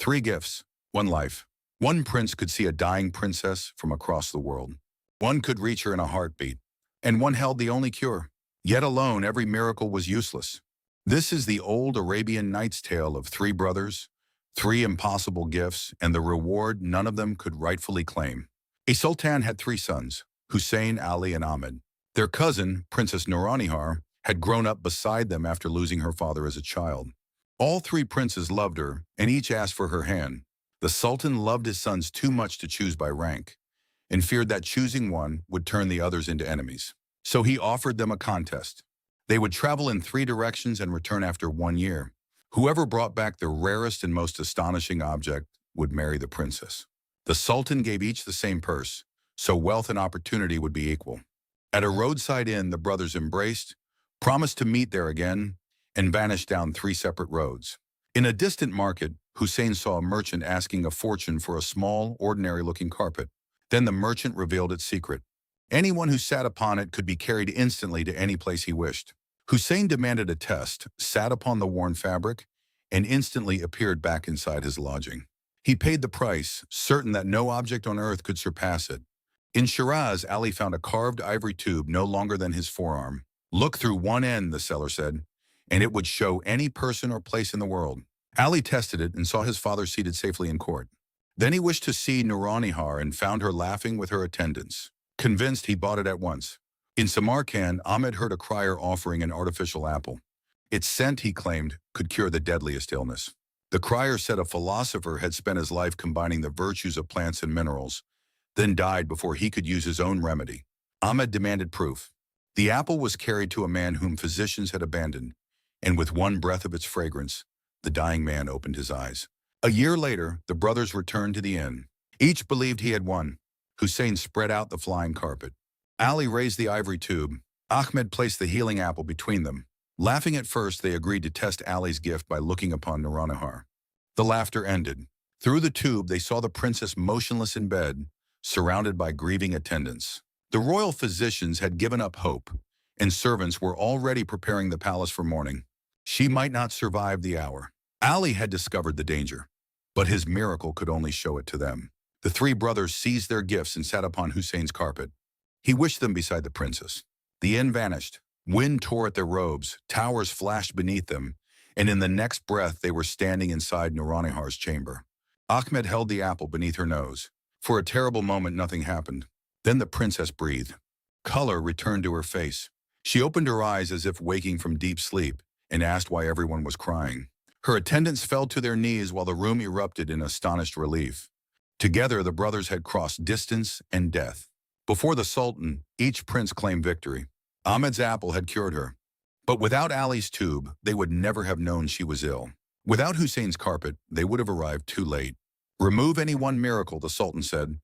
Three gifts, one life. One prince could see a dying princess from across the world. One could reach her in a heartbeat, and one held the only cure. Yet alone, every miracle was useless. This is the old Arabian Nights tale of three brothers, three impossible gifts, and the reward none of them could rightfully claim. A sultan had three sons, Hussein, Ali, and Ahmed. Their cousin, Princess Nouronnihar, had grown up beside them after losing her father as a child. All three princes loved her, and each asked for her hand. The sultan loved his sons too much to choose by rank, and feared that choosing one would turn the others into enemies. So he offered them a contest. They would travel in three directions and return after 1 year. Whoever brought back the rarest and most astonishing object would marry the princess. The sultan gave each the same purse, so wealth and opportunity would be equal. At a roadside inn, the brothers embraced, promised to meet there again, and vanished down three separate roads. In a distant market, Hussein saw a merchant asking a fortune for a small, ordinary-looking carpet. Then the merchant revealed its secret. Anyone who sat upon it could be carried instantly to any place he wished. Hussein demanded a test, sat upon the worn fabric, and instantly appeared back inside his lodging. He paid the price, certain that no object on earth could surpass it. In Shiraz, Ali found a carved ivory tube no longer than his forearm. "Look through one end," the seller said, "and it would show any person or place in the world." Ali tested it and saw his father seated safely in court. Then he wished to see Nouronnihar and found her laughing with her attendants. Convinced, he bought it at once. In Samarkand, Ahmed heard a crier offering an artificial apple. Its scent, he claimed, could cure the deadliest illness. The crier said a philosopher had spent his life combining the virtues of plants and minerals, then died before he could use his own remedy. Ahmed demanded proof. The apple was carried to a man whom physicians had abandoned, and with one breath of its fragrance, the dying man opened his eyes. A year later, the brothers returned to the inn. Each believed he had won. Hussein spread out the flying carpet. Ali raised the ivory tube. Ahmed placed the healing apple between them. Laughing at first, they agreed to test Ali's gift by looking upon Nouronnihar. The laughter ended. Through the tube, they saw the princess motionless in bed, surrounded by grieving attendants. The royal physicians had given up hope, and servants were already preparing the palace for mourning. She might not survive the hour. Ali had discovered the danger, but his miracle could only show it to them. The three brothers seized their gifts and sat upon Hussein's carpet. He wished them beside the princess. The inn vanished. Wind tore at their robes, towers flashed beneath them, and in the next breath they were standing inside Nourronnihar's chamber. Ahmed held the apple beneath her nose. For a terrible moment, nothing happened. Then the princess breathed. Color returned to her face. She opened her eyes as if waking from deep sleep and asked why everyone was crying. Her attendants fell to their knees while the room erupted in astonished relief. Together, the brothers had crossed distance and death. Before the sultan, each prince claimed victory. Ahmed's apple had cured her. But without Ali's tube, they would never have known she was ill. Without Hussein's carpet, they would have arrived too late. Remove any one miracle, the sultan said,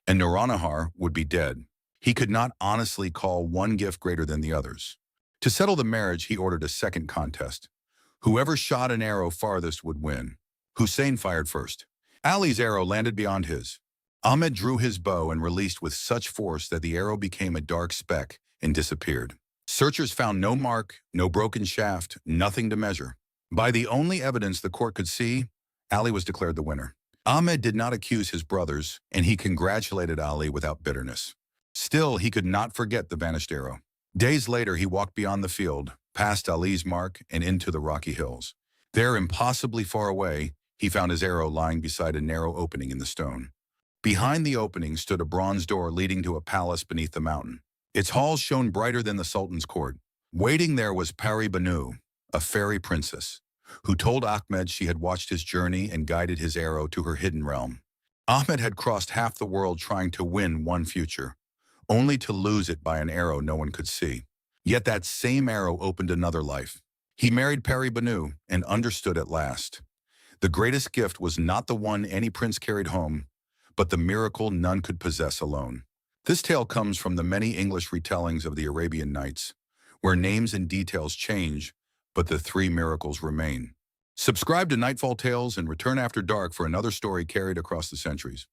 and Nouronnihar would be dead. He could not honestly call one gift greater than the others. To settle the marriage, he ordered a second contest. Whoever shot an arrow farthest would win. Hussein fired first. Ali's arrow landed beyond his. Ahmed drew his bow and released with such force that the arrow became a dark speck and disappeared. Searchers found no mark, no broken shaft, nothing to measure. By the only evidence the court could see, Ali was declared the winner. Ahmed did not accuse his brothers, and he congratulated Ali without bitterness. Still, he could not forget the vanished arrow. Days later, he walked beyond the field, past Ali's mark, and into the rocky hills. There, impossibly far away, he found his arrow lying beside a narrow opening in the stone. Behind the opening stood a bronze door leading to a palace beneath the mountain. Its halls shone brighter than the sultan's court. Waiting there was Pari-Banou, a fairy princess, who told Ahmed she had watched his journey and guided his arrow to her hidden realm. Ahmed had crossed half the world trying to win one future, only to lose it by an arrow no one could see. Yet that same arrow opened another life. He married Pari-Banou and understood at last. The greatest gift was not the one any prince carried home, but the miracle none could possess alone. This tale comes from the many English retellings of the Arabian Nights, where names and details change, but the three miracles remain. Subscribe to Nightfall Tales and return after dark for another story carried across the centuries.